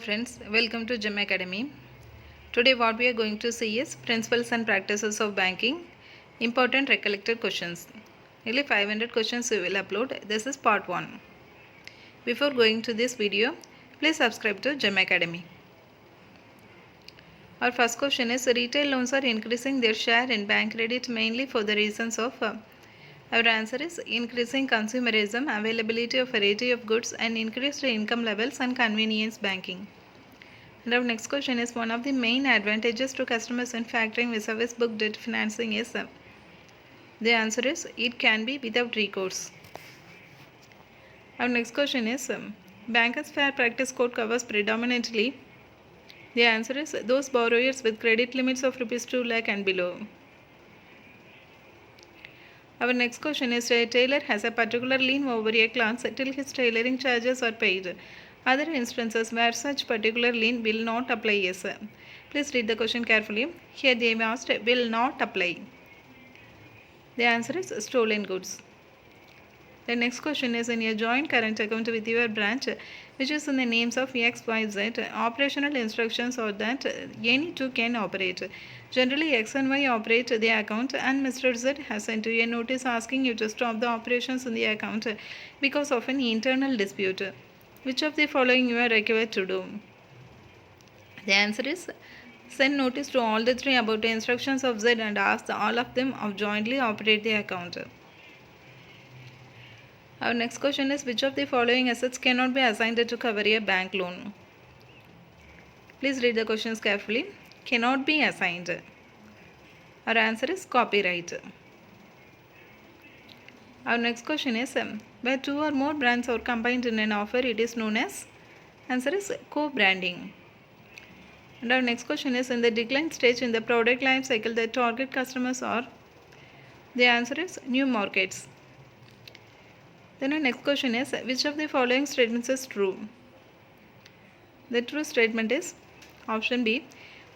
friends, welcome to Gem Academy. Today what we are going to see is principles and practices of banking, important recollected questions. Nearly 500 questions we will upload. This is part 1. Before going to this video, please subscribe to Gem Academy. Our first question is retail loans are increasing their share in bank credit mainly for the reasons of our answer is increasing consumerism, availability of variety of goods and increased income levels and convenience banking. And our next question is one of the main advantages to customers in factoring vis-a-vis book debt financing is the answer is it can be without recourse. Our next question is Bankers Fair Practice Code covers predominantly. The answer is those borrowers with credit limits of rupees 2 lakh and below. Our next question is a tailor has a particular lien over a class till his tailoring charges are paid. Other instances where such particular lien will not apply is. Please read the question carefully. Here they have asked will not apply. The answer is stolen goods. The next question is in a joint current account with your branch which is in the names of X, Y, Z, operational instructions are that any two can operate. Generally X and Y operate the account and Mr. Z has sent you a notice asking you to stop the operations in the account because of an internal dispute. Which of the following you are required to do? The answer is send notice to all the three about the instructions of Z and ask all of them to jointly operate the account. Our next question is which of the following assets cannot be assigned to cover a bank loan? Please read the questions carefully. Cannot be assigned. Our answer is copyright. Our next question is where two or more brands are combined in an offer, it is known as answer is co-branding. And our next question is in the decline stage in the product life cycle the target customers are. The answer is new markets. Then our next question is which of the following statements is true? The true statement is option B.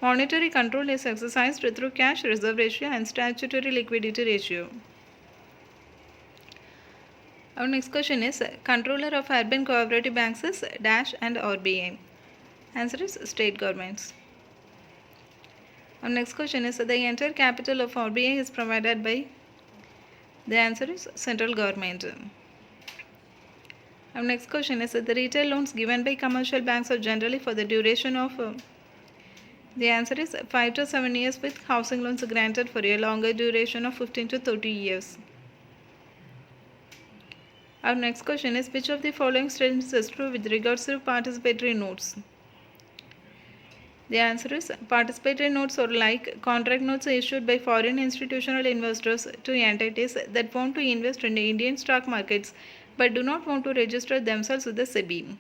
Monetary control is exercised through cash reserve ratio and statutory liquidity ratio. Our next question is controller of urban cooperative banks is dash and RBI. Answer is state governments. Our next question is the entire capital of RBI is provided by. The answer is central government. Our next question is the retail loans given by commercial banks are generally for the duration of. The answer is 5 to 7 years with housing loans granted for a longer duration of 15 to 30 years. Our next question is which of the following statements is true with regards to participatory notes? The answer is participatory notes are like contract notes issued by foreign institutional investors to entities that want to invest in the Indian stock markets but do not want to register themselves with the SEBI.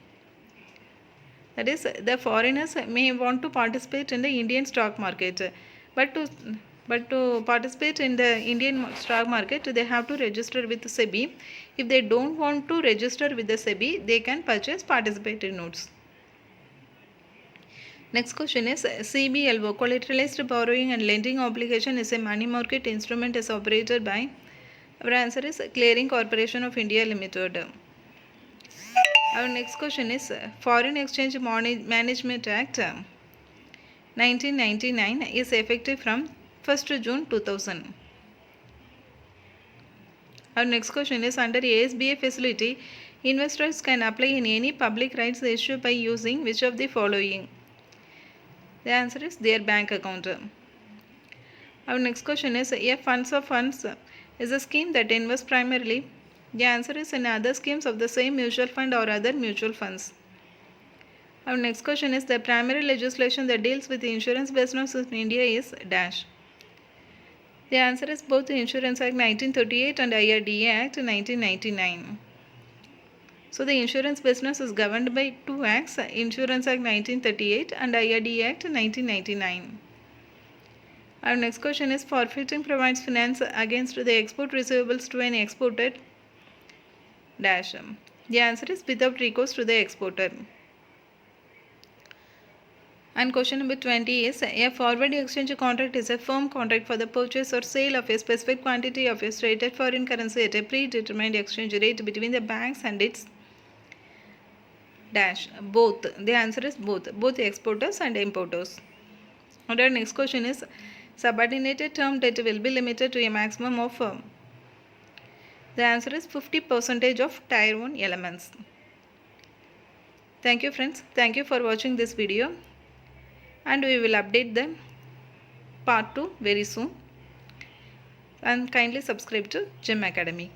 That is, the foreigners may want to participate in the Indian stock market, but to participate in the Indian stock market, they have to register with SEBI. If they don't want to register with the SEBI, they can purchase participatory notes. Next question is CBLO, collateralized borrowing and lending obligation is a money market instrument is operated by. Our answer is Clearing Corporation of India Limited. Our next question is Foreign Exchange Management Act 1999 is effective from 1st June 2000. Our next question is under ASBA facility, investors can apply in any public rights issue by using which of the following? The answer is their bank account. Our next question is a funds of funds is a scheme that invests primarily. The answer is in other schemes of the same mutual fund or other mutual funds. Our next question is the primary legislation that deals with the insurance business in India is dash. The answer is both the Insurance Act 1938 and IRDA Act 1999. So the insurance business is governed by two acts, Insurance Act 1938 and IRDA Act 1999. Our next question is forfeiting provides finance against the export receivables to an exporter dash. The answer is without recourse to the exporter. And question number 20 is a forward exchange contract is a firm contract for the purchase or sale of a specific quantity of a stated foreign currency at a predetermined exchange rate between the banks and its. dash both. The answer is both exporters and importers. And our next question is subordinated term debt will be limited to a maximum of the answer is 50% of tier 1 elements. Thank you friends. Thank you for watching this video, and we will update the part 2 very soon, and kindly subscribe to GEM Academy.